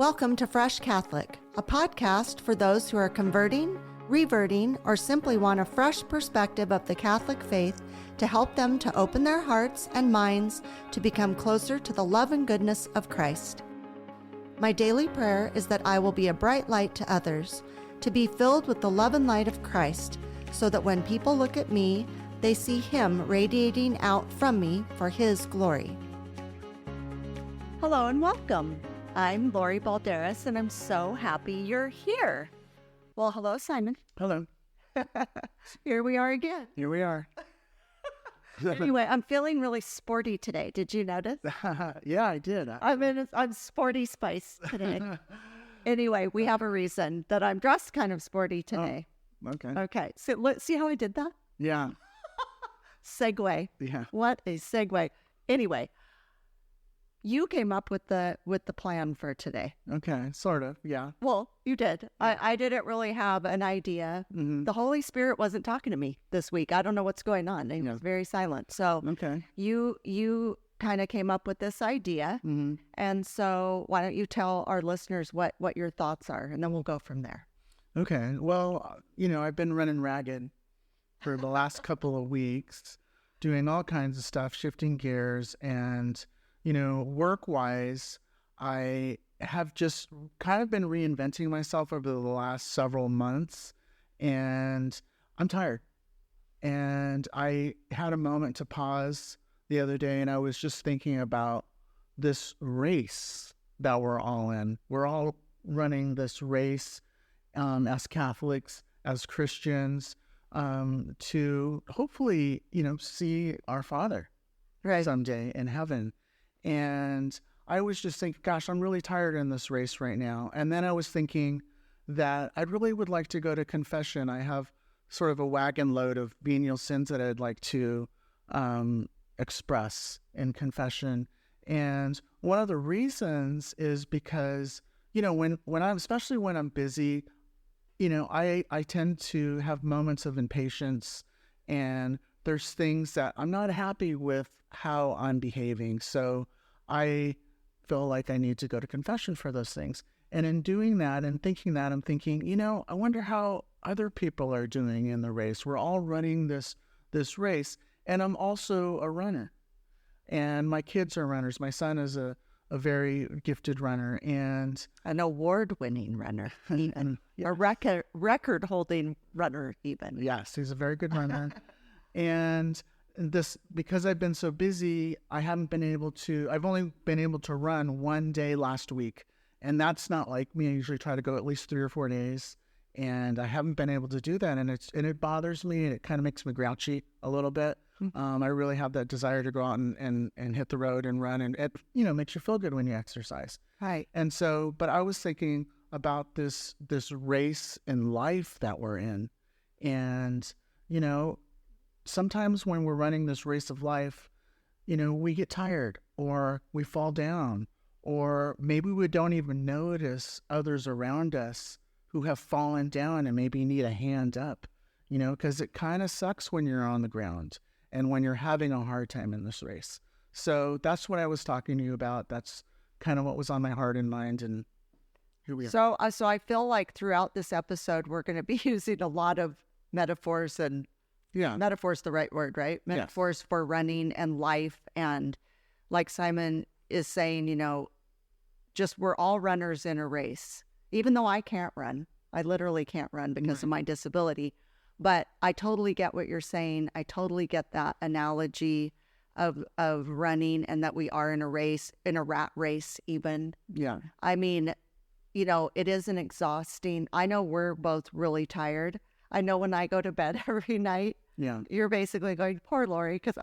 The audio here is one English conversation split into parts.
Welcome to Fresh Catholic, a podcast for those who are converting, reverting, or simply want a fresh perspective of the Catholic faith to help them to open their hearts and minds to become closer to the love and goodness of Christ. My daily prayer is that I will be a bright light to others, to be filled with the love and light of Christ, so that when people look at me, they see Him radiating out from me for His glory. Hello and welcome. I'm Lori Balderas, and I'm so happy you're here. Well, hello, Simon. Hello. Here we are again. Here we are. Anyway, I'm feeling really sporty today. Did you notice? Yeah, I did. I'm sporty spice today. Anyway, we have a reason that I'm dressed kind of sporty today. Oh, okay. Okay, so let's see how I did that. Yeah. Segue. Yeah. What a segue. Anyway, you came up with the plan for today. Okay, sort of. Yeah. Well, you did. I didn't really have an idea. Mm-hmm. The Holy Spirit wasn't talking to me this week. I don't know what's going on. He was very silent. So Okay. you kind of came up with this idea. Mm-hmm. And so why don't you tell our listeners what your thoughts are, and then we'll go from there. Okay. Well, I've been running ragged for the last couple of weeks, doing all kinds of stuff, shifting gears, and work-wise, I have just kind of been reinventing myself over the last several months, and I'm tired. And I had a moment to pause the other day, and I was just thinking about this race that we're all in. We're all running this race as Catholics, as Christians, to hopefully, see our Father someday in heaven. And I was just thinking, gosh, I'm really tired in this race right now. And then I was thinking that I really would like to go to confession. I have sort of a wagon load of venial sins that I'd like to express in confession. And one of the reasons is because, when I'm, especially when I'm busy, I tend to have moments of impatience, and there's things that I'm not happy with how I'm behaving. So I feel like I need to go to confession for those things. And in doing that and thinking that, I'm thinking, I wonder how other people are doing in the race. We're all running this race. And I'm also a runner. And my kids are runners. My son is a very gifted runner and an award-winning runner, even. Yeah. A record-holding runner, even. Yes, he's a very good runner. And because I've been so busy, I've only been able to run one day last week. And that's not like me. I usually try to go at least 3 or 4 days. And I haven't been able to do that. And it bothers me, and it kind of makes me grouchy a little bit. I really have that desire to go out and hit the road and run. And it, makes you feel good when you exercise. Right. And so, but I was thinking about this race in life that we're in. And, sometimes when we're running this race of life, we get tired, or we fall down, or maybe we don't even notice others around us who have fallen down and maybe need a hand up, because it kind of sucks when you're on the ground and when you're having a hard time in this race. So that's what I was talking to you about. That's kind of what was on my heart and mind, and here we are. So I feel like throughout this episode, we're going to be using a lot of metaphors, and metaphor's the right word, right? Metaphors for running and life. And like Simon is saying, just we're all runners in a race. Even though I can't run, I literally can't run because of my disability. But I totally get what you're saying. I totally get that analogy of running, and that we are in a race, in a rat race even. Yeah. I mean, it is an exhausting. I know we're both really tired. I know when I go to bed every night, you're basically going, poor Lori, because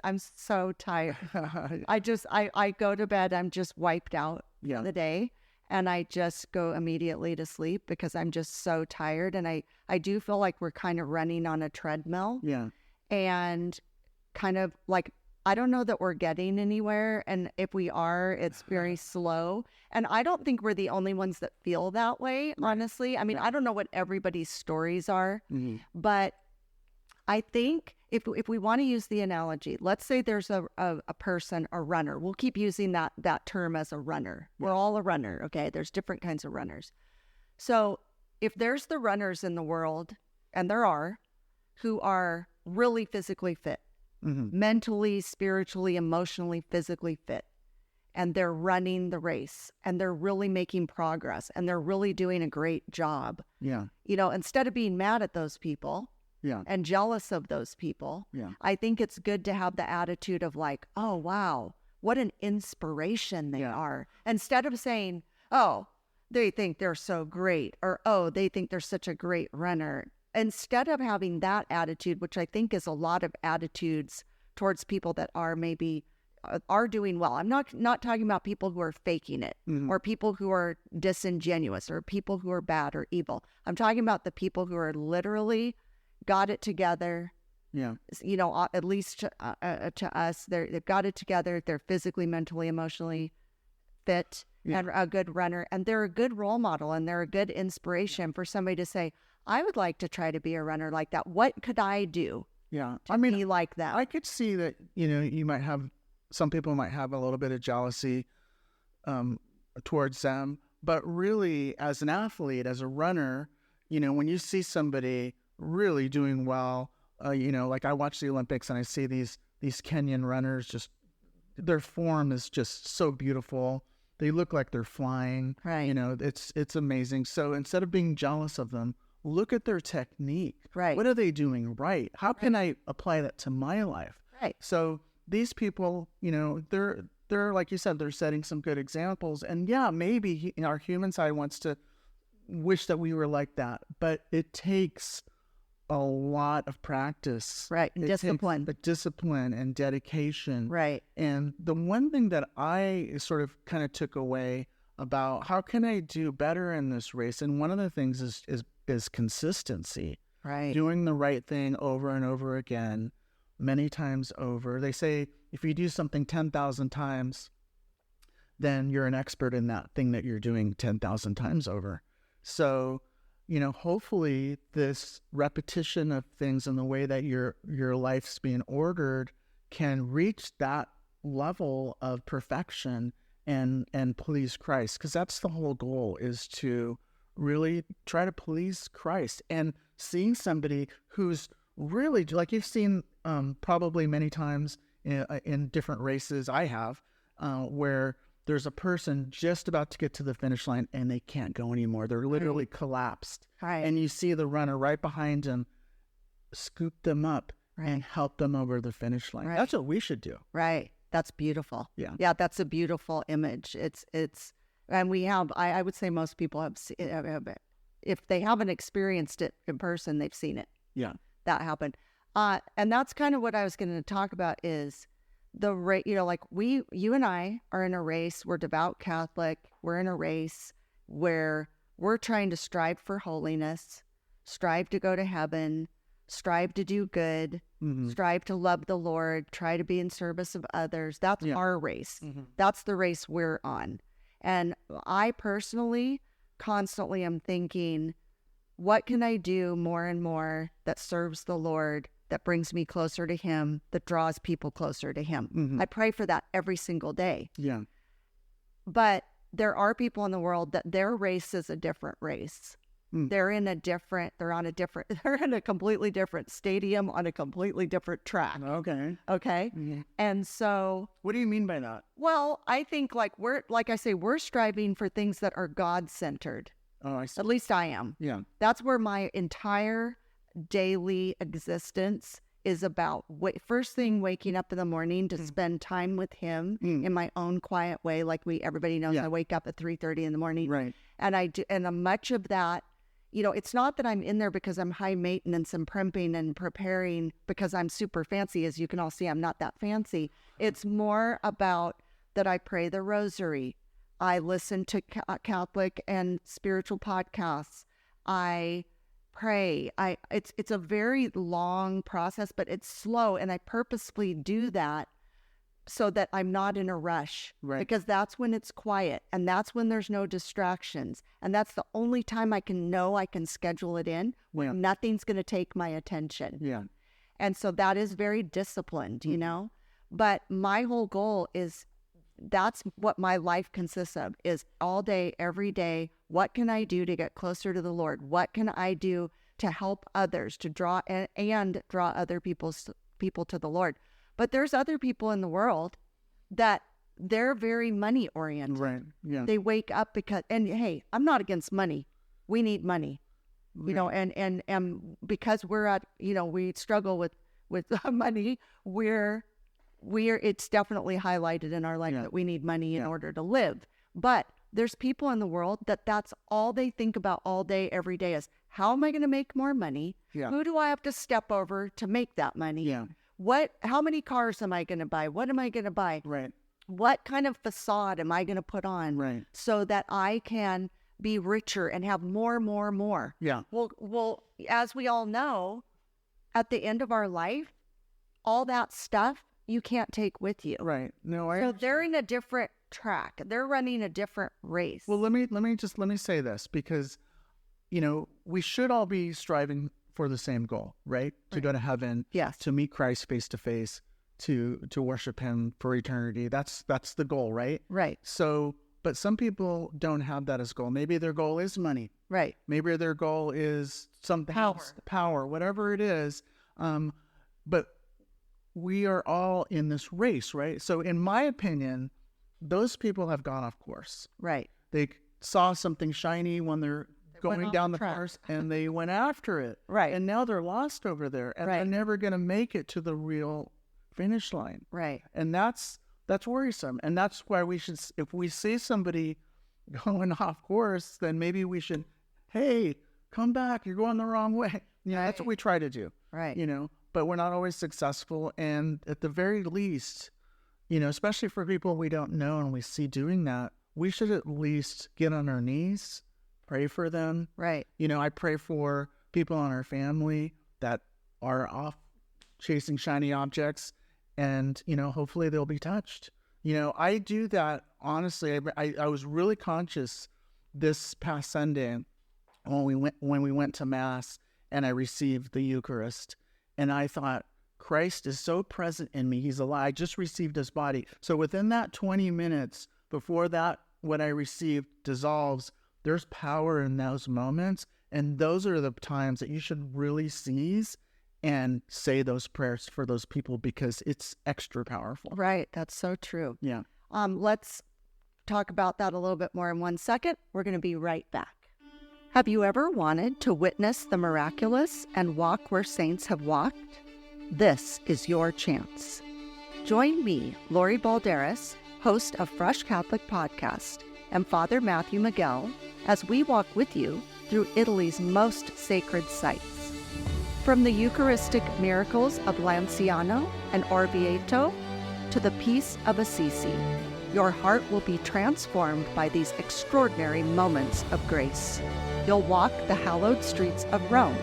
I'm so tired. I go to bed, I'm just wiped out the day, and I just go immediately to sleep because I'm just so tired. And I do feel like we're kind of running on a treadmill. Yeah. And kind of like, I don't know that we're getting anywhere. And if we are, it's very slow. And I don't think we're the only ones that feel that way, honestly. I mean, I don't know what everybody's stories are, but I think if we want to use the analogy, let's say there's a person, a runner. We'll keep using that term as a runner. We're all a runner, okay? There's different kinds of runners. So if there's the runners in the world, and there are, who are really physically fit, mentally, spiritually, emotionally, physically fit, and they're running the race, and they're really making progress, and they're really doing a great job. Yeah. Instead of being mad at those people, and jealous of those people, I think it's good to have the attitude of like, oh, wow, what an inspiration they are. Instead of saying, oh, they think they're so great, or, oh, they think they're such a great runner. Instead of having that attitude, which I think is a lot of attitudes towards people that are maybe are doing well. I'm not talking about people who are faking it, or people who are disingenuous, or people who are bad or evil. I'm talking about the people who are literally got it together. Yeah. At least to us, they've got it together. They're physically, mentally, emotionally fit, and a good runner, and they're a good role model, and they're a good inspiration for somebody to say, I would like to try to be a runner like that. What could I do? Yeah. To be like that? I could see that, some people might have a little bit of jealousy towards them, but really as an athlete, as a runner, when you see somebody really doing well, like I watch the Olympics and I see these Kenyan runners, just their form is just so beautiful. They look like they're flying. Right. It's amazing. So instead of being jealous of them, look at their technique. Right. What are they doing right? How can I apply that to my life? Right. So these people, they're like you said, they're setting some good examples. And maybe our human side wants to wish that we were like that, but it takes a lot of practice. Right. And discipline. The discipline and dedication. Right. And the one thing that I sort of kind of took away about how can I do better in this race, and one of the things is consistency. Right. Doing the right thing over and over again, many times over. They say if you do something 10,000 times, then you're an expert in that thing that you're doing 10,000 times over. So, hopefully this repetition of things and the way that your life's being ordered can reach that level of perfection and please Christ. Because that's the whole goal, is to really try to please Christ. And seeing somebody who's really, like you've seen probably many times in different races I have, where there's a person just about to get to the finish line and they can't go anymore. They're literally collapsed. Right. And you see the runner right behind them scoop them up and help them over the finish line. Right. That's what we should do. Right. That's beautiful. Yeah. Yeah, that's a beautiful image. It's and we have, I would say most people have if they haven't experienced it in person, they've seen it. Yeah. That happened. And that's kind of what I was going to talk about is the race, like you and I are in a race. We're devout Catholic. We're in a race where we're trying to strive for holiness, strive to go to heaven, strive to do good, strive to love the Lord, try to be in service of others. That's our race. That's the race we're on. And I personally constantly am thinking, what can I do more and more that serves the Lord, that brings me closer to Him, that draws people closer to Him? I pray for that every single day. Yeah. But there are people in the world that their race is a different race. They're in a completely different stadium on a completely different track. Okay. Mm-hmm. And so, what do you mean by that? Well, I think we're striving for things that are God-centered. Oh, I see. At least I am. Yeah. That's where my entire daily existence is about. First thing, waking up in the morning to spend time with Him in my own quiet way. Like everybody knows, I wake up at 3:30 in the morning. Right. And I do, and much of that, it's not that I'm in there because I'm high maintenance and primping and preparing because I'm super fancy. As you can all see, I'm not that fancy. It's more about that I pray the rosary. I listen to Catholic and spiritual podcasts. I pray. It's a very long process, but it's slow. And I purposefully do that so that I'm not in a rush. Right. Because that's when it's quiet and that's when there's no distractions. And that's the only time I can schedule it in when nothing's going to take my attention. Yeah. And so that is very disciplined, you know. But my whole goal is, that's what my life consists of, is all day, every day, what can I do to get closer to the Lord? What can I do to help others, to draw and draw other people to the Lord? But there's other people in the world that they're very money oriented. Right. Yeah. They wake up because, and hey, I'm not against money. We need money, you know, and because we're at, you know, we struggle with money, it's definitely highlighted in our life that we need money in order to live. But there's people in the world that's all they think about all day, every day, is how am I going to make more money? Yeah. Who do I have to step over to make that money? Yeah. How many cars am I going to buy? What am I going to buy? Right. What kind of facade am I going to put on so that I can be richer and have more? Yeah. Well, as we all know, at the end of our life, all that stuff you can't take with you. Right. No, So they're in a different track. They're running a different race. Well, let me say this, because, you know, we should all be striving for the same goal, right? To go to heaven. Yes. To meet Christ face to face, to worship him for eternity. That's the goal, right? Right. So, but some people don't have that as goal. Maybe their goal is money. Right. Maybe their goal is something else, power, whatever it is. But we are all in this race, right? So in my opinion, those people have gone off course. Right. They saw something shiny when they're going down the course, and they went after it. Right. And now they're lost over there, and they're never going to make it to the real finish line. Right. And that's worrisome. And that's why we should, if we see somebody going off course, then maybe we should, hey, come back, you're going the wrong way. You know, that's what we try to do. Right. You know, but we're not always successful. And at the very least, you know, especially for people we don't know and we see doing that, we should at least get on our knees, pray for them. Right. You know, I pray for people in our family that are off chasing shiny objects, and, you know, hopefully they'll be touched. You know, I do that, honestly. I was really conscious this past Sunday when we went to Mass and I received the Eucharist, and I thought, Christ is so present in me. He's alive. I just received his body. So within that 20 minutes before that, what I received dissolves, there's power in those moments. And those are the times that you should really seize and say those prayers for those people, because it's extra powerful. Right. That's so true. Yeah. Let's talk about that a little bit more in 1 second. We're going to be right back. Have you ever wanted to witness the miraculous and walk where saints have walked? This is your chance. Join me, Lori Balderas, host of Fresh Catholic Podcast, and Father Matthew Miguel, as we walk with you through Italy's most sacred sites. From the Eucharistic miracles of Lanciano and Orvieto to the peace of Assisi, your heart will be transformed by these extraordinary moments of grace. You'll walk the hallowed streets of Rome,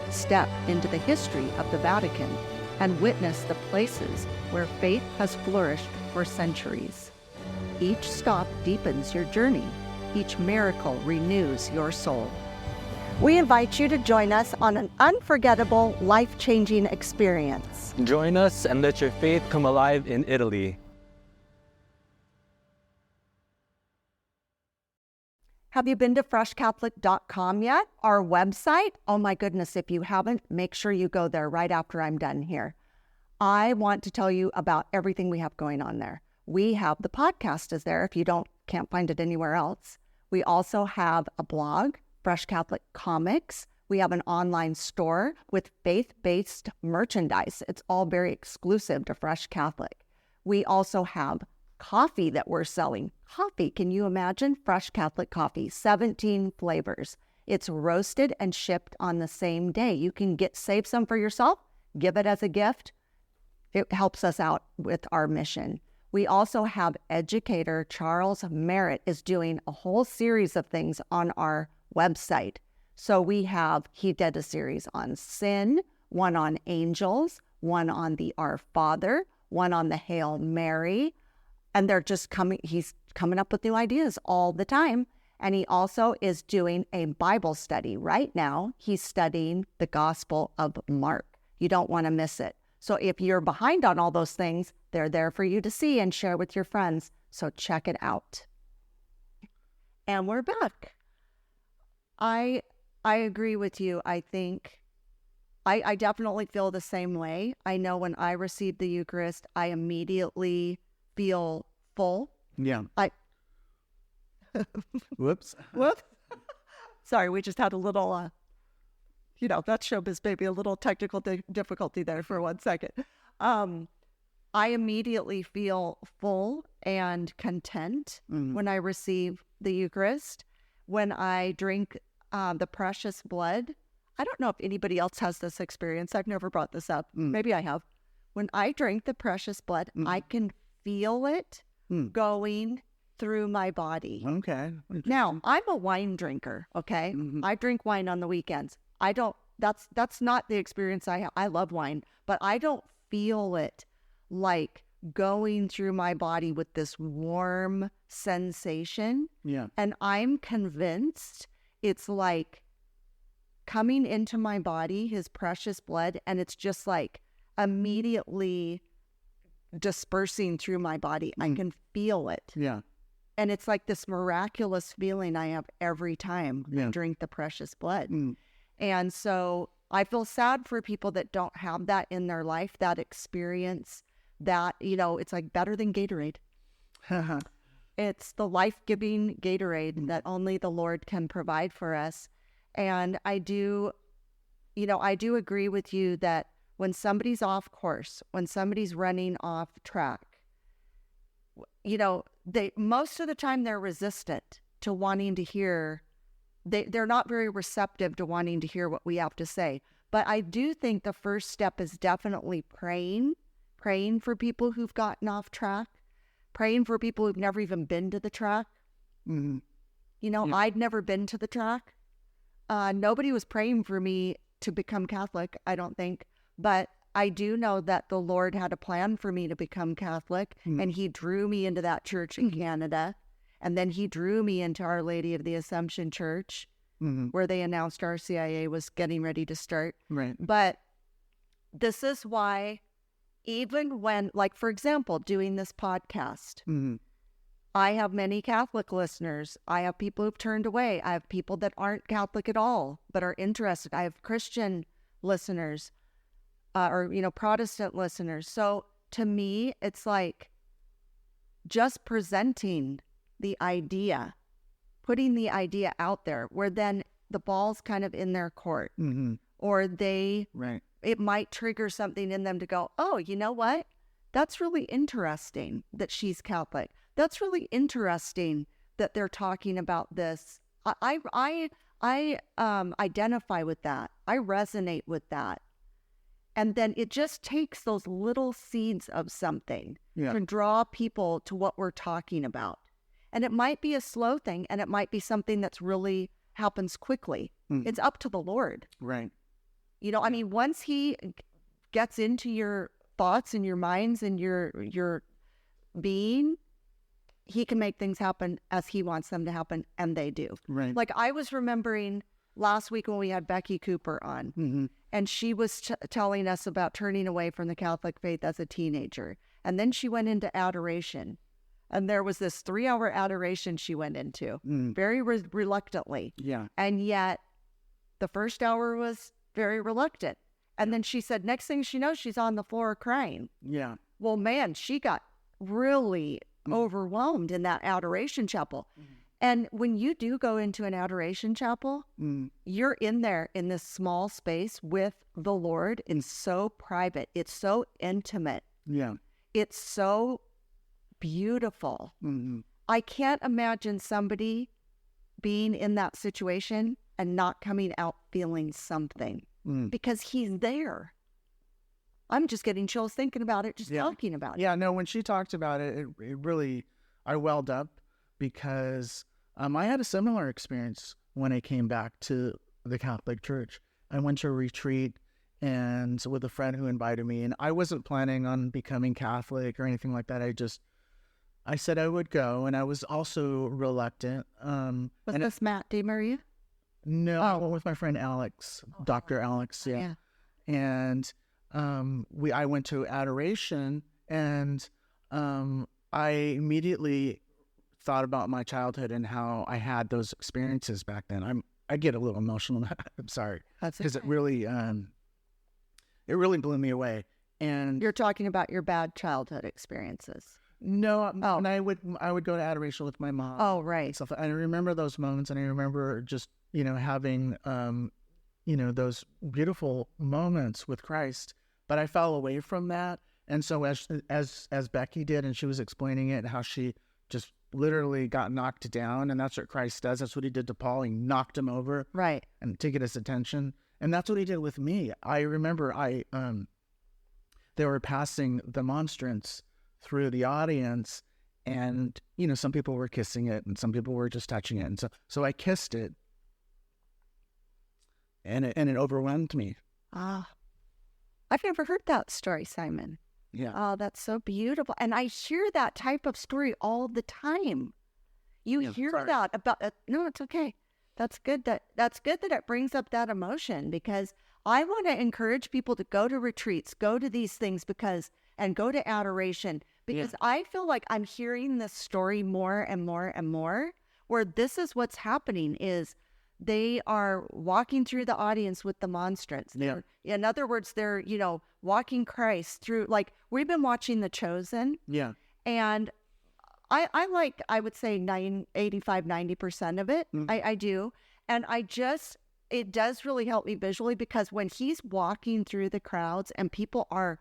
step into the history of the Vatican, and witness the places where faith has flourished for centuries. Each stop deepens your journey. Each miracle renews your soul. We invite you to join us on an unforgettable, life-changing experience. Join us and let your faith come alive in Italy. Have you been to freshcatholic.com yet? Our website? Oh my goodness, if you haven't, make sure you go there right after I'm done here. I want to tell you about everything we have going on there. We have the podcast is there if you can't find it anywhere else. We also have a blog, Fresh Catholic Comics. We have an online store with faith-based merchandise. It's all very exclusive to Fresh Catholic. We also have coffee that we're selling. Coffee, can you imagine? Fresh Catholic coffee, 17 flavors. It's roasted and shipped on the same day. You can save some for yourself, give it as a gift. It helps us out with our mission. We also have educator Charles Merritt is doing a whole series of things on our website. So he did a series on sin, one on angels, one on the Our Father, one on the Hail Mary, and he's coming up with new ideas all the time. And he also is doing a Bible study. Right now, he's studying the Gospel of Mark. You don't want to miss it. So if you're behind on all those things, they're there for you to see and share with your friends. So check it out. And we're back. I agree with you. I think I definitely feel the same way. I know when I receive the Eucharist, I immediately feel full. Yeah. Whoops. Whoops. Sorry, we just had a little, that's showbiz, baby, a little technical difficulty there for 1 second. I immediately feel full and content when I receive the Eucharist. When I drink the precious blood, I don't know if anybody else has this experience. I've never brought this up. Maybe I have. When I drink the precious blood, I can feel it going through my body. Okay. Now, I'm a wine drinker, okay? I drink wine on the weekends. That's not the experience I have. I love wine, but I don't feel it like going through my body with this warm sensation. Yeah. And I'm convinced it's like coming into my body, his precious blood, and it's just like immediately dispersing through my body. I can feel it. Yeah. And it's like this miraculous feeling I have every time I drink the precious blood. And so I feel sad for people that don't have that in their life, that experience, that, it's like better than Gatorade. It's the life-giving Gatorade that only the Lord can provide for us. And I do agree with you that when somebody's off course, when somebody's running off track, most of the time they're resistant to wanting to hear. They're not very receptive to wanting to hear what we have to say. But I do think the first step is definitely praying for people who've gotten off track, praying for people who've never even been to the track. I'd never been to the track. Nobody was praying for me to become Catholic, I don't think. But I do know that the Lord had a plan for me to become Catholic, and he drew me into that church in Canada. And then he drew me into Our Lady of the Assumption Church, where they announced RCIA was getting ready to start. Right. But this is why, even when, like, for example, doing this podcast, I have many Catholic listeners. I have people who've turned away. I have people that aren't Catholic at all, but are interested. I have Christian listeners, or Protestant listeners. So to me, it's like just presenting the idea, putting the idea out there, where then the ball's kind of in their court, or it might trigger something in them to go, oh, you know what? That's really interesting that she's Catholic. That's really interesting that they're talking about this. I identify with that. I resonate with that. And then it just takes those little seeds of something to draw people to what we're talking about. And it might be a slow thing, and it might be something that's really happens quickly. It's up to the Lord. Right. Once he gets into your thoughts and your minds and your being, he can make things happen as he wants them to happen, and they do. Right. Like I was remembering last week when we had Becky Cooper on, and she was telling us about turning away from the Catholic faith as a teenager. And then she went into adoration. And there was this 3-hour adoration she went into, very reluctantly. Yeah. And yet the first hour was very reluctant. And then she said, next thing she knows, she's on the floor crying. Yeah. Well, man, she got really overwhelmed in that adoration chapel. And when you do go into an adoration chapel, you're in there in this small space with the Lord. It's so private. It's so intimate. Yeah. It's so beautiful. I can't imagine somebody being in that situation and not coming out feeling something because he's there. I'm just getting chills thinking about it, just talking about it. Yeah, no, when she talked about it, it really, I welled up because I had a similar experience when I came back to the Catholic Church. I went to a retreat and with a friend who invited me, and I wasn't planning on becoming Catholic or anything like that. I said I would go, and I was also reluctant. Was this Matt DeMaria? No, I went with my friend Alex, Dr. Alex, yeah. And I went to adoration, and I immediately thought about my childhood and how I had those experiences back then. I get a little emotional. I'm sorry, because it really blew me away. And you're talking about your bad childhood experiences. No, and I would go to adoration with my mom. Oh, right. And stuff. I remember those moments, and I remember just having those beautiful moments with Christ. But I fell away from that, and so as Becky did, and she was explaining it, how she just literally got knocked down, and that's what Christ does. That's what he did to Paul. He knocked him over, right, and to get his attention. And that's what he did with me. I remember they were passing the monstrance through the audience, and some people were kissing it, and some people were just touching it, and so I kissed it, and it overwhelmed me. I've never heard that story, Simon. Yeah. Oh, that's so beautiful. And I hear that type of story all the time. You hear that about, no, it's okay. That's good that it brings up that emotion, because I want to encourage people to go to retreats, go to these things and go to adoration, because I feel like I'm hearing this story more and more and more, where this is what's happening is they are walking through the audience with the monstrance. Yeah. In other words, they're, walking Christ through, like we've been watching The Chosen. Yeah. And I would say 85-90% of it. Mm-hmm. I do. And it does really help me visually, because when he's walking through the crowds and people are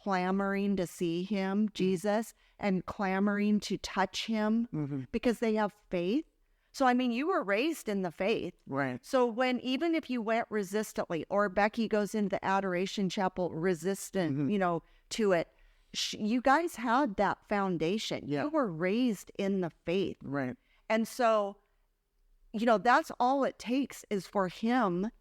clamoring to see him, Jesus, and clamoring to touch him because they have faith. So, you were raised in the faith. Right. So even if you went resistantly, or Becky goes into the adoration chapel resistant, to it, you guys had that foundation. Yeah. You were raised in the faith. Right. And so, that's all it takes is for him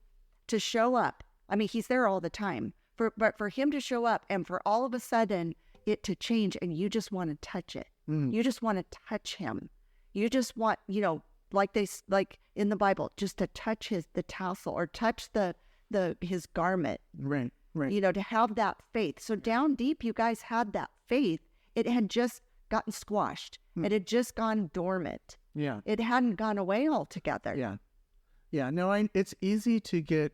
to show up. He's there all the time. But for him to show up and for all of a sudden it to change, and you just want to touch it. You just want to touch him. You just want, like in the Bible, just to touch the tassel or touch his garment. Right. Right. To have that faith. So down deep, you guys had that faith. It had just gotten squashed. It had just gone dormant. Yeah. It hadn't gone away altogether. Yeah. Yeah. No, it's easy to get,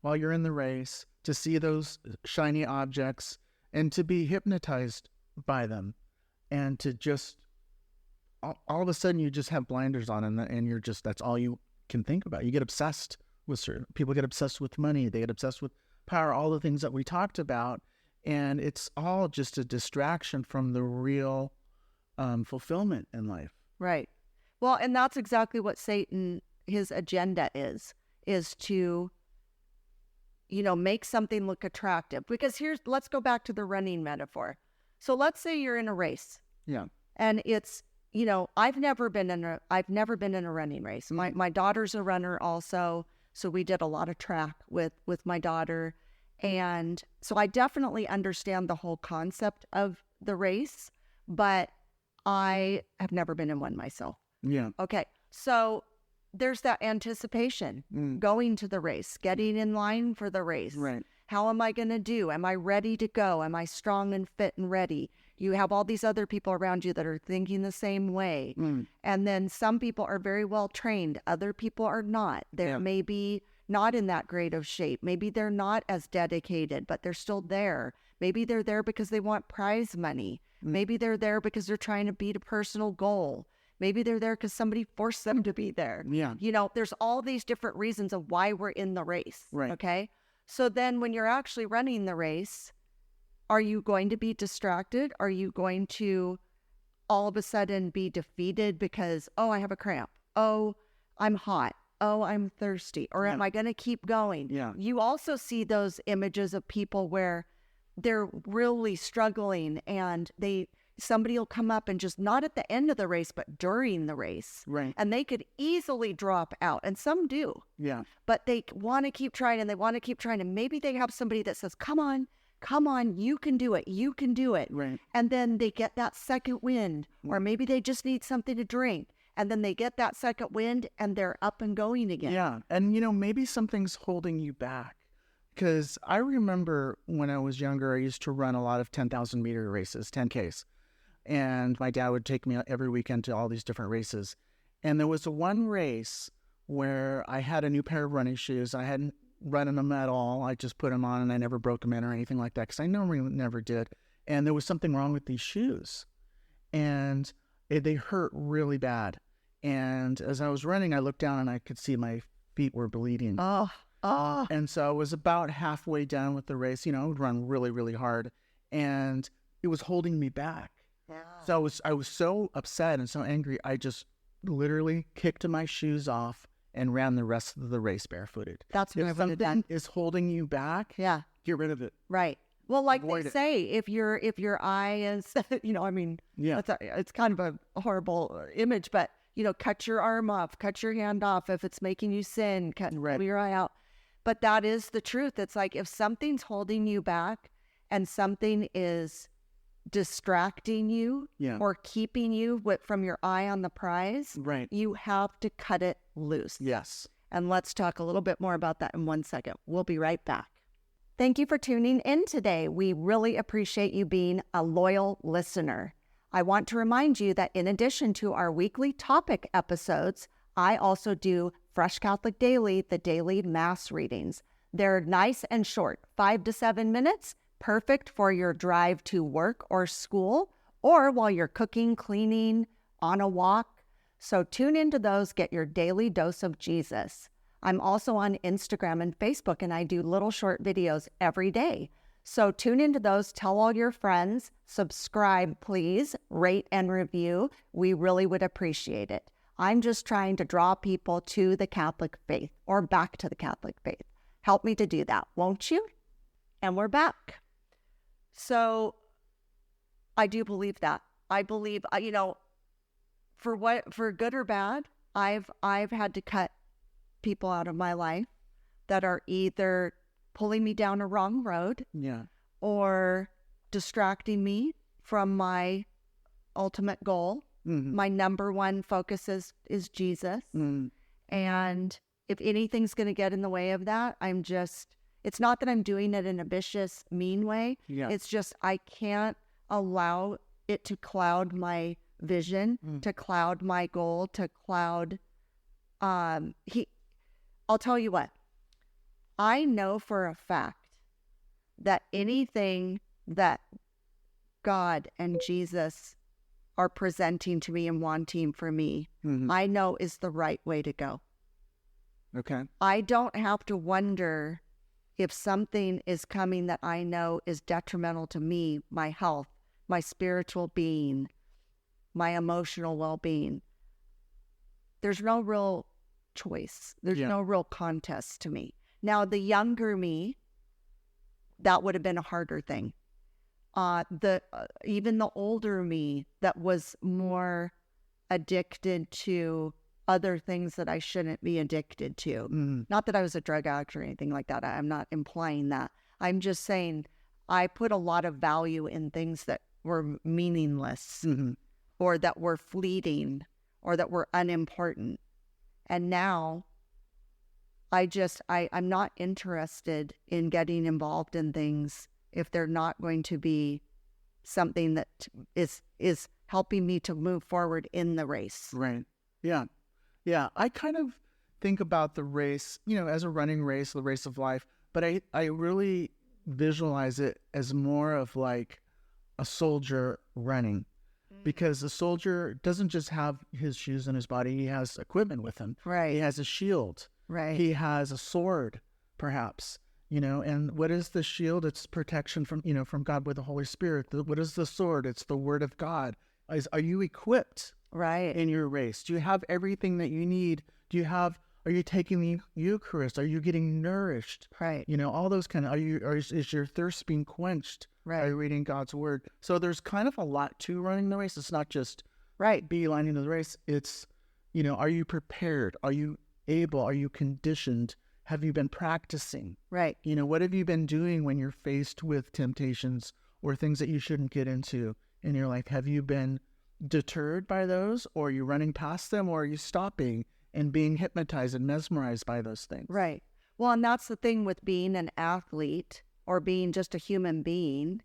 while you're in the race, to see those shiny objects and to be hypnotized by them, and to just all of a sudden you just have blinders on, and you're just, that's all you can think about. You get obsessed with certain people, get obsessed with money, they get obsessed with power, all the things that we talked about, and it's all just a distraction from the real fulfillment in life. Right. Well, and that's exactly what Satan, his agenda is to, make something look attractive. Because let's go back to the running metaphor. So let's say you're in a race. Yeah. And it's, I've never been in a running race. My daughter's a runner also. So we did a lot of track with my daughter. And so I definitely understand the whole concept of the race, but I have never been in one myself. Yeah. Okay. So there's that anticipation, going to the race, getting in line for the race. Right. How am I going to do? Am I ready to go? Am I strong and fit and ready? You have all these other people around you that are thinking the same way. And then some people are very well trained. Other people are not. They're maybe not in that great of shape. Maybe they're not as dedicated, but they're still there. Maybe they're there because they want prize money. Maybe they're there because they're trying to beat a personal goal. Maybe they're there because somebody forced them to be there. Yeah. There's all these different reasons of why we're in the race. Right. Okay. So then when you're actually running the race, are you going to be distracted? Are you going to all of a sudden be defeated because, oh, I have a cramp. Oh, I'm hot. Oh, I'm thirsty. Or am I going to keep going? Yeah. You also see those images of people where they're really struggling, and somebody will come up and just, not at the end of the race, but during the race. Right. And they could easily drop out. And some do. Yeah. But they want to keep trying, and they want to keep trying. And maybe they have somebody that says, come on, you can do it. You can do it. Right. And then they get that second wind, or maybe they just need something to drink. And then they get that second wind and they're up and going again. Yeah. And, maybe something's holding you back. Because I remember when I was younger, I used to run a lot of 10,000 meter races, 10Ks. And my dad would take me every weekend to all these different races. And there was one race where I had a new pair of running shoes. I hadn't run in them at all. I just put them on and I never broke them in or anything like that because I normally never did. And there was something wrong with these shoes. And they hurt really bad. And as I was running, I looked down and I could see my feet were bleeding. Oh. And so I was about halfway done with the race. I would run really, really hard. And it was holding me back. Yeah. So I was so upset and so angry. I just literally kicked my shoes off and ran the rest of the race barefooted. That's what if something is holding you back, get rid of it. Right. Well, like Avoid they say, if your eye is, it's kind of a horrible image, but cut your arm off, cut your hand off. If it's making you sin, pull your eye out. But that is the truth. It's like if something's holding you back and something is distracting you or keeping you from your eye on the prize, you have to cut it loose. Yes. And let's talk a little bit more about that in 1 second. We'll be right back. Thank you for tuning in today. We really appreciate you being a loyal listener. I want to remind you that in addition to our weekly topic episodes, I also do Fresh Catholic Daily, the daily Mass readings. They're nice and short, 5 to 7 minutes, perfect for your drive to work or school, or while you're cooking, cleaning, on a walk. So tune into those, get your daily dose of Jesus. I'm also on Instagram and Facebook, and I do little short videos every day. So tune into those, tell all your friends, subscribe, please, rate and review. We really would appreciate it. I'm just trying to draw people to the Catholic faith or back to the Catholic faith. Help me to do that, won't you? And we're back. So I do believe that. I believe, for good or bad, I've had to cut people out of my life that are either pulling me down a wrong road or distracting me from my ultimate goal. Mm-hmm. My number one focus is Jesus. Mm. And if anything's going to get in the way of that, it's not that I'm doing it in a vicious, mean way. Yeah. It's just I can't allow it to cloud my vision, to cloud my goal, to cloud... I'll tell you what. I know for a fact that anything that God and Jesus are presenting to me and wanting for me, I know is the right way to go. Okay. I don't have to wonder if something is coming that I know is detrimental to me, my health, my spiritual being, my emotional well-being. There's no real choice. There's no real contest to me. Now, the younger me, that would have been a harder thing. Even the older me that was more addicted to other things that I shouldn't be addicted to. Not that I was a drug addict or anything like that. I'm not implying that. I'm just saying I put a lot of value in things that were meaningless or that were fleeting or that were unimportant. And now I'm not interested in getting involved in things if they're not going to be something that is helping me to move forward in the race. Right. Yeah. Yeah. I kind of think about the race, as a running race, the race of life, but I really visualize it as more of like a soldier running. Because the soldier doesn't just have his shoes on his body, he has equipment with him. Right. He has a shield. Right. He has a sword, perhaps, and what is the shield? It's protection from God with the Holy Spirit. What is the sword? It's the word of God. Are you equipped in your race? Do you have everything that you need? Are you taking the Eucharist? Are you getting nourished? Right. All those kind of, is your thirst being quenched? Right. By reading God's word. So there's kind of a lot to running the race. It's not just beelining the race. It's, are you prepared? Are you able? Are you conditioned? Have you been practicing? Right. What have you been doing when you're faced with temptations or things that you shouldn't get into in your life? Have you been deterred by those, or are you running past them, or are you stopping and being hypnotized and mesmerized by those things? Right. Well, and that's the thing with being an athlete or being just a human being.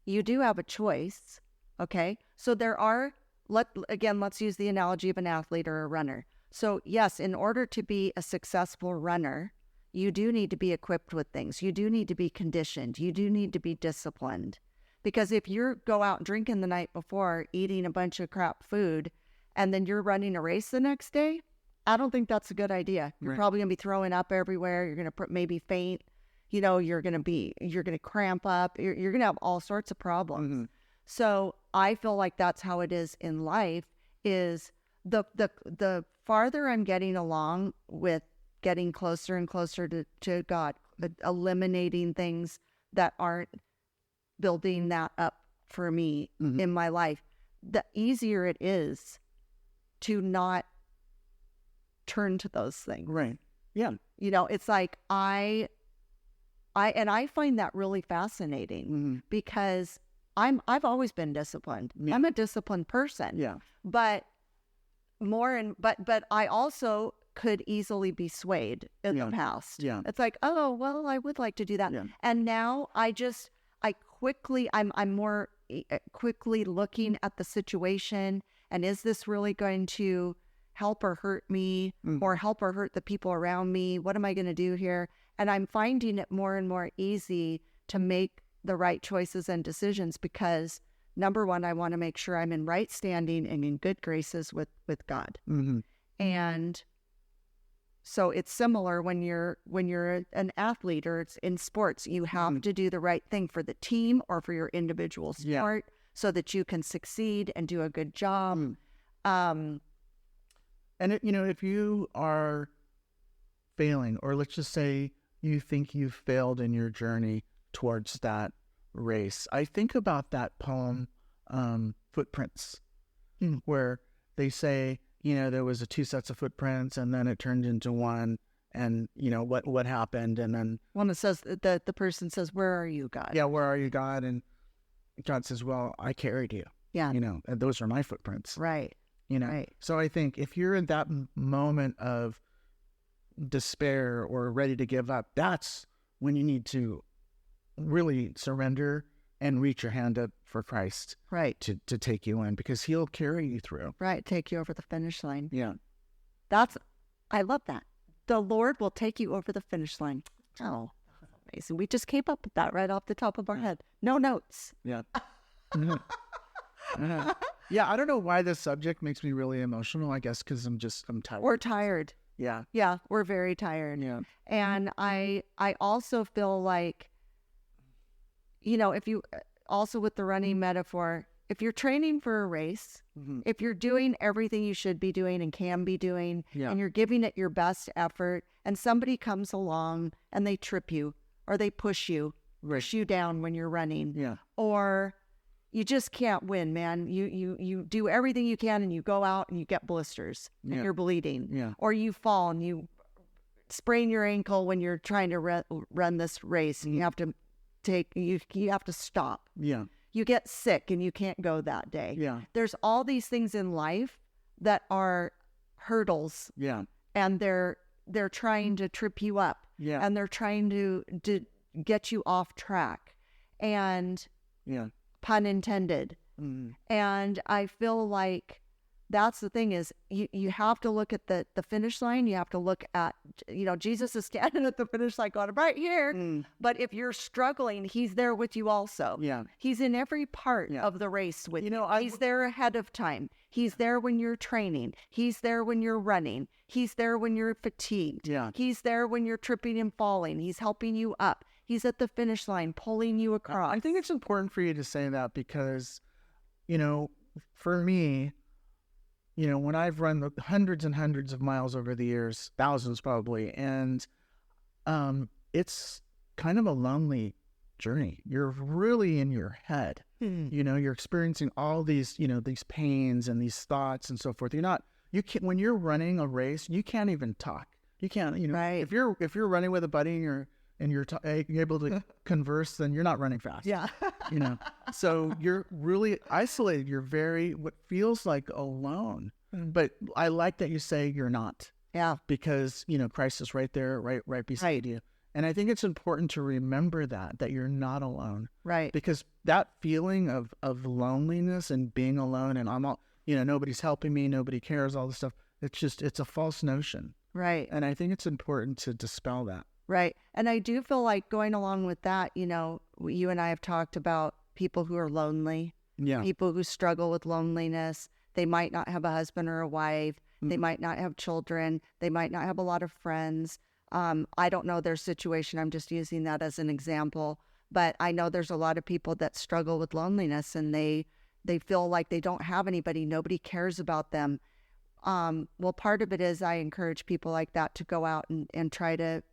You do have a choice, okay? So there are, let's use the analogy of an athlete or a runner. So yes, in order to be a successful runner, you do need to be equipped with things. You do need to be conditioned. You do need to be disciplined. Because if you go out drinking the night before, eating a bunch of crap food, and then you're running a race the next day, I don't think that's a good idea. You're probably going to be throwing up everywhere. You're going to maybe faint. You know, you're going to cramp up. You're going to have all sorts of problems. Mm-hmm. So I feel like that's how it is in life, is the farther I'm getting along with getting closer and closer to God, eliminating things that aren't building that up for me in my life, the easier it is to not turn to those things. Right. Yeah. You know, it's like I find that really fascinating because I've always been disciplined. Yeah. I'm a disciplined person. Yeah. But I also could easily be swayed in the past. Yeah. It's like, oh, well, I would like to do that. Yeah. And now I'm more quickly looking at the situation, and is this really going to help or hurt me or help or hurt the people around me? What am I going to do here? And I'm finding it more and more easy to make the right choices and decisions because, number one, I want to make sure I'm in right standing and in good graces with God. Mm-hmm. And so it's similar when you're an athlete or it's in sports. You have to do the right thing for the team or for your individual sport so that you can succeed and do a good job. And if you are failing, or let's just say you think you've failed in your journey towards that race, I think about that poem, Footprints, where they say, there was 2 sets of footprints and then it turned into one, and what happened, and then one that says that the person says, "Where are you, God?" Yeah, where are you, God? And God says, "Well, I carried you." Yeah, and those are my footprints. Right. Right. So I think if you're in that moment of despair or ready to give up, that's when you need to really surrender and reach your hand up for Christ, right, to take you in, because He'll carry you through. Right, take you over the finish line. Yeah. I love that. The Lord will take you over the finish line. Oh, amazing. We just came up with that right off the top of our head. No notes. Yeah. Yeah, I don't know why this subject makes me really emotional. I guess because I'm tired. We're tired. Yeah. Yeah, we're very tired. Yeah. And I also feel like, if you, also with the running metaphor, if you're training for a race, if you're doing everything you should be doing and can be doing, and you're giving it your best effort, and somebody comes along and they trip you or they push you down when you're running, or you just can't win, man. You do everything you can and you go out and you get blisters and you're bleeding, or you fall and you sprain your ankle when you're trying to run this race, and you have to you have to stop. Yeah. You get sick and you can't go that day. Yeah. There's all these things in life that are hurdles. Yeah. And they're trying to trip you up. Yeah. And they're trying to get you off track. And pun intended. And I feel like that's the thing, is you have to look at the finish line. You have to look at, Jesus is standing at the finish line going, right here. But if you're struggling, He's there with you also. Yeah. He's in every part of the race with you. He's there ahead of time. He's there when you're training. He's there when you're running. He's there when you're fatigued. Yeah. He's there when you're tripping and falling. He's helping you up. He's at the finish line, pulling you across. I think it's important for you to say that because, for me, when I've run hundreds and hundreds of miles over the years, thousands probably, and it's kind of a lonely journey. You're really in your head. You're experiencing all these, these pains and these thoughts and so forth. When you're running a race, you can't even talk. You can't, right. If you're running with a buddy and you're able to converse, then you're not running fast. Yeah. So you're really isolated. You're what feels like alone. But I like that you say you're not. Yeah. Because, Christ is right there, right beside you. And I think it's important to remember that you're not alone. Right. Because that feeling of loneliness and being alone and nobody's helping me, nobody cares, all this stuff, it's a false notion. Right. And I think it's important to dispel that. Right. And I do feel like going along with that, you and I have talked about people who are lonely, people who struggle with loneliness. They might not have a husband or a wife. They might not have children. They might not have a lot of friends. I don't know their situation. I'm just using that as an example. But I know there's a lot of people that struggle with loneliness, and they feel like they don't have anybody. Nobody cares about them. Well, part of it is I encourage people like that to go out and try to,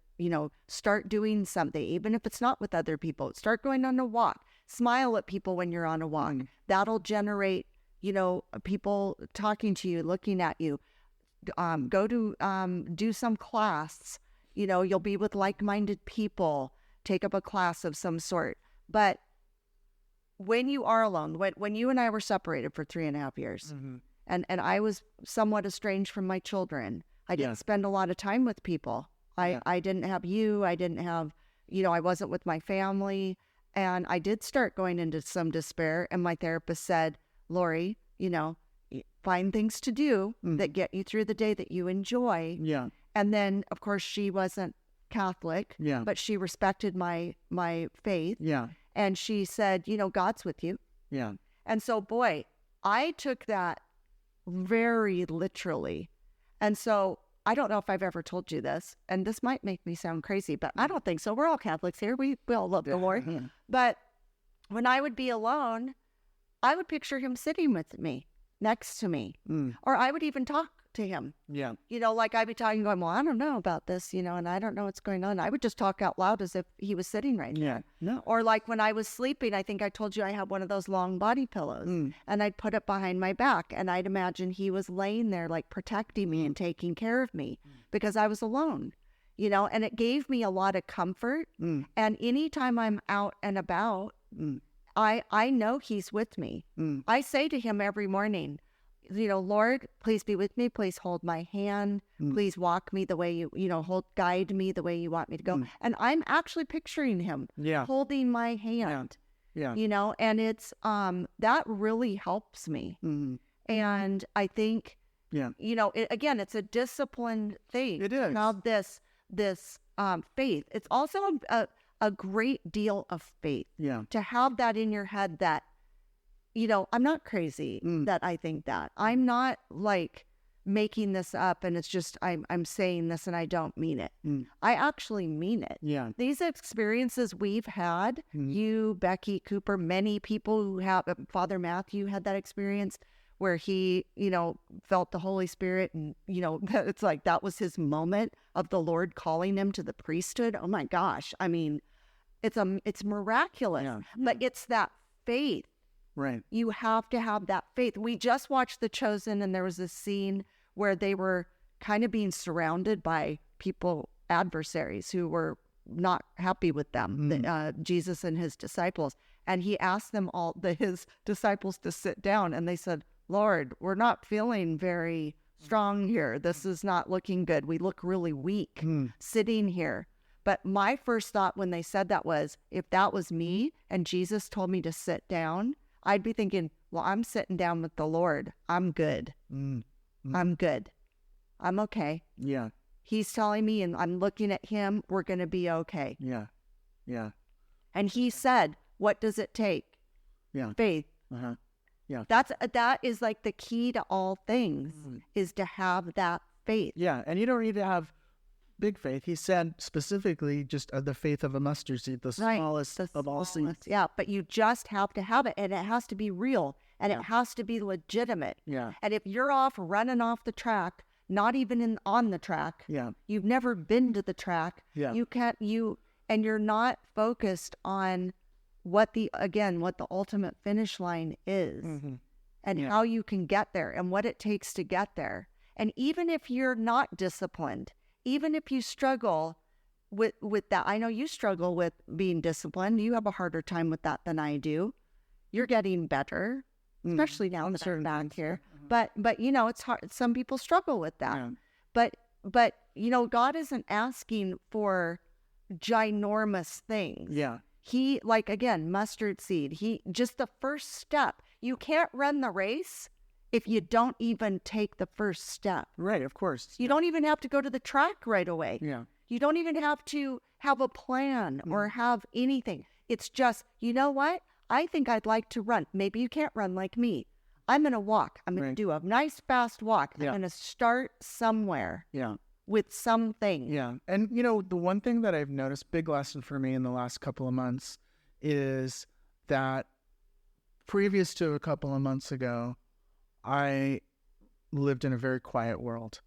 start doing something, even if it's not with other people. Start going on a walk. Smile at people when you're on a walk. That'll generate, people talking to you, looking at you. Go to do some class. You'll be with like-minded people. Take up a class of some sort. But when you are alone, when you and I were separated for 3.5 years, and I was somewhat estranged from my children, I didn't spend a lot of time with people. I didn't have you. I didn't have, I wasn't with my family. And I did start going into some despair. And my therapist said, Lori, find things to do that get you through the day that you enjoy. Yeah. And then, of course, she wasn't Catholic, but she respected my faith. Yeah. And she said, God's with you. Yeah. And so, boy, I took that very literally. And so I don't know if I've ever told you this, and this might make me sound crazy, but I don't think so. We're all Catholics here. We all love the Lord. But when I would be alone, I would picture him sitting with me, next to me, or I would even talk to him. Yeah. Like I'd be talking, going, well, I don't know about this, and I don't know what's going on. I would just talk out loud as if he was sitting right there. No. Or like when I was sleeping, I think I told you I had one of those long body pillows, and I'd put it behind my back, and I'd imagine he was laying there like protecting me and taking care of me because I was alone, and it gave me a lot of comfort. And anytime I'm out and about, I know he's with me. I say to him every morning, Lord, please be with me. Please hold my hand. Please walk me the way you guide me the way you want me to go. And I'm actually picturing him holding my hand. Yeah. And it's, that really helps me. And I think, again, it's a disciplined thing. It is. Now this faith, it's also a great deal of faith. Yeah. To have that in your head that, I'm not crazy that I think that. I'm not like making this up and it's just I'm saying this and I don't mean it. I actually mean it. Yeah. These experiences we've had, you, Becky, Cooper, many people who have, Father Matthew had that experience where he, felt the Holy Spirit and, it's like that was his moment of the Lord calling him to the priesthood. Oh my gosh. I mean, it's miraculous, but it's that faith. Right. You have to have that faith. We just watched The Chosen, and there was a scene where they were kind of being surrounded by people, adversaries who were not happy with them, Jesus and his disciples. And he asked them all, his disciples, to sit down. And they said, Lord, we're not feeling very strong here. This is not looking good. We look really weak sitting here. But my first thought when they said that was, if that was me and Jesus told me to sit down, I'd be thinking, well, I'm sitting down with the Lord. I'm good. I'm good. I'm okay. Yeah. He's telling me and I'm looking at him, we're going to be okay. Yeah. Yeah. And he said, what does it take? Yeah. Faith. Uh-huh. Yeah. That is like the key to all things is to have that faith. Yeah. And you don't need to have big faith. He said specifically just the faith of a mustard seed, the smallest of all seeds. Yeah, but you just have to have it, and it has to be real, and it has to be legitimate. Yeah. And if you're running off the track, not even on the track, you've never been to the track, and you're not focused on what the ultimate finish line is, and how you can get there, and what it takes to get there. And even if you're not disciplined, even if you struggle with that, I know you struggle with being disciplined. You have a harder time with that than I do. You're getting better, especially now that I'm back here. But it's hard. Some people struggle with that. Yeah. But but God isn't asking for ginormous things. Yeah. He, like, again, mustard seed. Just the first step. You can't run the race if you don't even take the first step. Right, of course. You don't even have to go to the track right away. Yeah. You don't even have to have a plan or have anything. It's just, you know what? I think I'd like to run. Maybe you can't run like me. I'm going to walk. I'm going to do a nice fast walk. I'm going to start somewhere. Yeah. With something. Yeah. And, the one thing that I've noticed, big lesson for me in the last couple of months, is that previous to a couple of months ago, I lived in a very quiet world.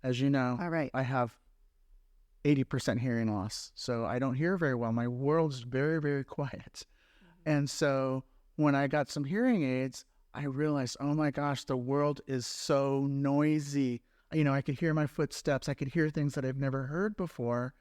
As you know, all right. I have 80% hearing loss. So I don't hear very well. My world's very, very quiet. And so when I got some hearing aids, I realized, oh my gosh, the world is so noisy. I could hear my footsteps. I could hear things that I've never heard before.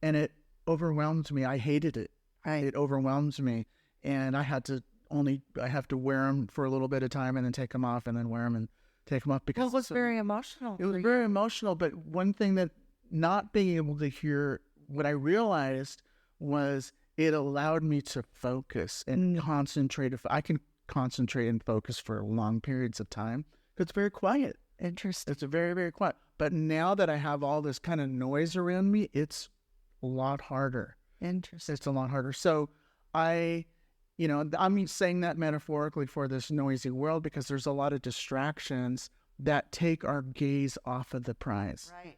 And it overwhelmed me. I hated it. Right. It overwhelmed me. And I have to wear them for a little bit of time and then take them off and then wear them and take them off. Because it was very emotional. It was very emotional. But one thing that not being able to hear, what I realized was it allowed me to focus and concentrate. If I can concentrate and focus for long periods of time, it's very quiet. Interesting. It's very, very quiet. But now that I have all this kind of noise around me, it's a lot harder. Interesting. It's a lot harder. So I'm saying that metaphorically for this noisy world, because there's a lot of distractions that take our gaze off of the prize. Right.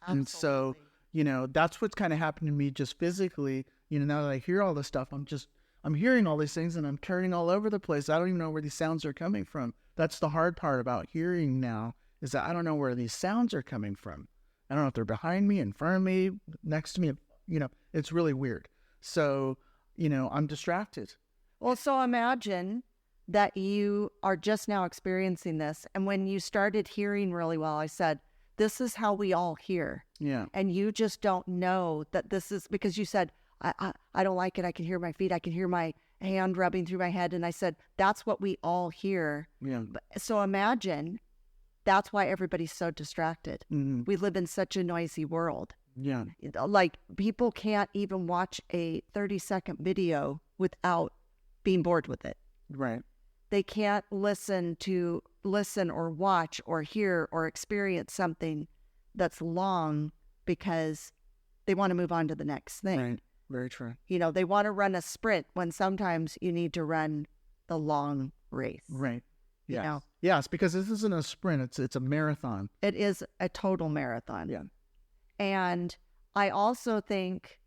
Absolutely. And so, that's what's kind of happened to me just physically. Now that I hear all this stuff, I'm hearing all these things and I'm turning all over the place. I don't even know where these sounds are coming from. That's the hard part about hearing now, is that I don't know where these sounds are coming from. I don't know if they're behind me, in front of me, next to me. It's really weird. So, I'm distracted. Well, so imagine that you are just now experiencing this. And when you started hearing really well, I said, this is how we all hear. Yeah. And you just don't know that this is, because you said, I don't like it. I can hear my feet. I can hear my hand rubbing through my head. And I said, that's what we all hear. Yeah. So imagine that's why everybody's so distracted. Mm-hmm. We live in such a noisy world. Yeah. Like, people can't even watch a 30-second video without being bored with it. Right. They can't listen or watch or hear or experience something that's long because they want to move on to the next thing. Right. Very true. They want to run a sprint when sometimes you need to run the long race. Right. Yes. Yes, because this isn't a sprint. It's a marathon. It is a total marathon. Yeah. And I also think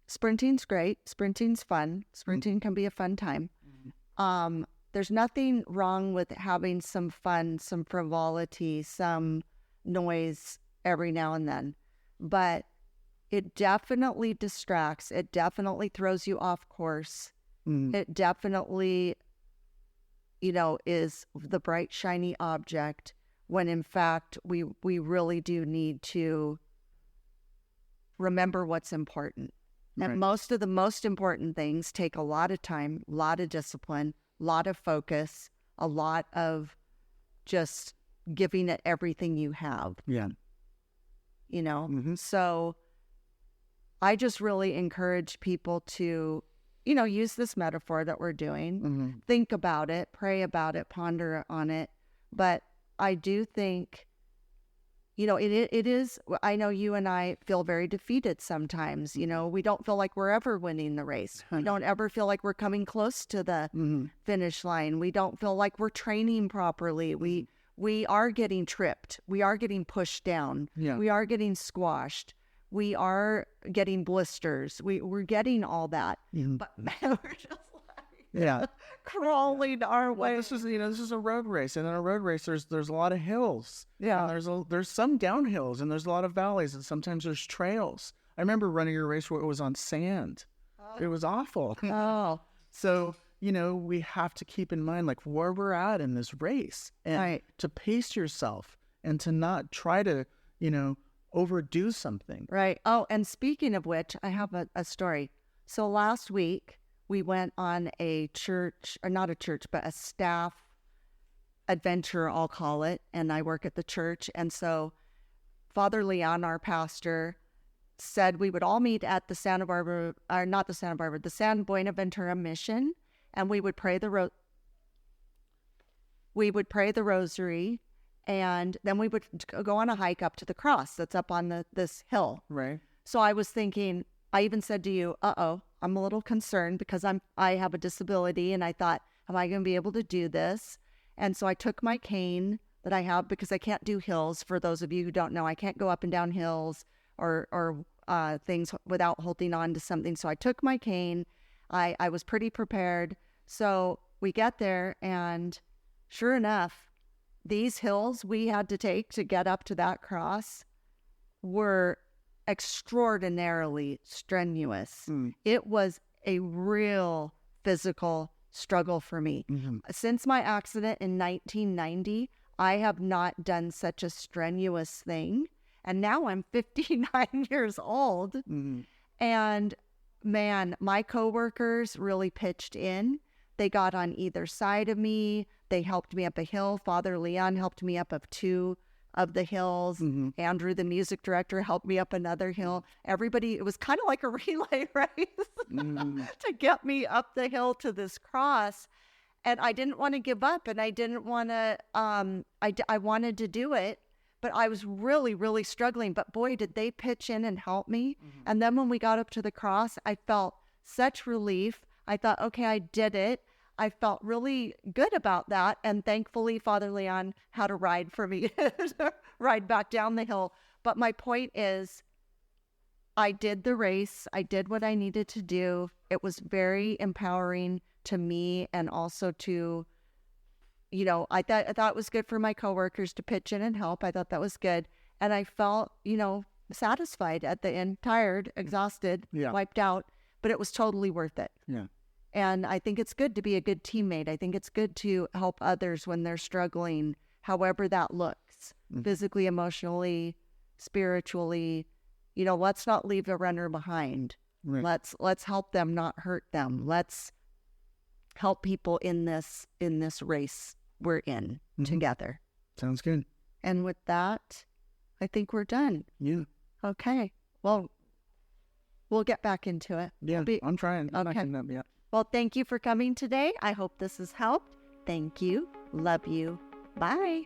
sprinting's great. Sprinting's fun. Sprinting can be a fun time. Mm-hmm. There's nothing wrong with having some fun, some frivolity, some noise every now and then. But it definitely distracts. It definitely throws you off course. Mm. It definitely, is the bright, shiny object, when in fact we really do need to remember what's important. And Right. most of the most important things take a lot of time, a lot of discipline, a lot of focus, a lot of just giving it everything you have. Yeah. Mm-hmm. So I just really encourage people to, use this metaphor that we're doing, Mm-hmm. think about it, pray about it, ponder on it. But I do think, it is, I know you and I feel very defeated sometimes. We don't feel like we're ever winning the race. We don't ever feel like we're coming close to the Mm-hmm. finish line. We don't feel like we're training properly. We are getting tripped. We are getting pushed down. Yeah. We are getting squashed. We are getting blisters. We're getting all that. Mm-hmm. But man, we're just Yeah. crawling our way. Well, this is a road race, and in a road race, there's a lot of hills. Yeah. And there's some downhills, and there's a lot of valleys, and sometimes there's trails. I remember running a race where it was on sand. It was awful. Oh. So, we have to keep in mind, like, where we're at in this race, and Right. to pace yourself and to not try to, overdo something. Right. Oh, and speaking of which, I have a story. So last week, we went on a church, or not a church, but a adventure, I'll call it, and I work at the church. And so Father Leon, our pastor, said we would all meet at the San Buenaventura mission, and we would pray the rosary, and then we would go on a hike up to the cross that's up on this hill. Right. So I was thinking, I even said to you, I'm a little concerned because I have a disability, and I thought, am I going to be able to do this? And so I took my cane that I have, because I can't do hills. For those of you who don't know, I can't go up and down hills or things without holding on to something. So I took my cane. I was pretty prepared. So we get there, and sure enough, these hills we had to take to get up to that cross were extraordinarily strenuous. It was a real physical struggle for me. Since my accident in 1990, I have not done such a strenuous thing. And now I'm 59 years old. And man, my coworkers really pitched in. They got on either side of me. They helped me up a hill. Father Leon helped me up of 2 of the hills. Andrew, the music director, helped me up another hill. Everybody, it was kind of like a relay race to get me up the hill to this cross. And I didn't want to give up, and I didn't want to, I wanted to do it, but I was really, really struggling. But boy, did they pitch in and help me. And then when we got up to the cross, I felt such relief. I thought, okay, I did it. I felt really good about that. And thankfully, Father Leon had a ride for me to ride back down the hill. But my point is, I did the race. I did what I needed to do. It was very empowering to me, and also to, I thought it was good for my coworkers to pitch in and help. I thought that was good. And I felt, satisfied at the end, tired, exhausted, wiped out, but it was totally worth it. Yeah. And I think it's good to be a good teammate. I think it's good to help others when they're struggling, however that looks, physically, emotionally, spiritually. Let's not leave a runner behind. Right. Let's help them, not hurt them. Let's help people in this race we're in together. Sounds good. And with that, I think we're done. Yeah. Okay. Well, we'll get back into it. Yeah, I'm trying. I'm not getting up yet. Well, thank you for coming today. I hope this has helped. Thank you. Love you. Bye.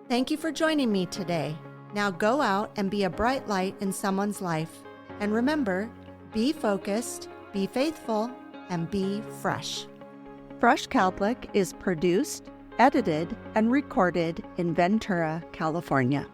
Thank you for joining me today. Now go out and be a bright light in someone's life. And remember, be focused, be faithful, and be fresh. Fresh Catholic is produced, edited, and recorded in Ventura, California.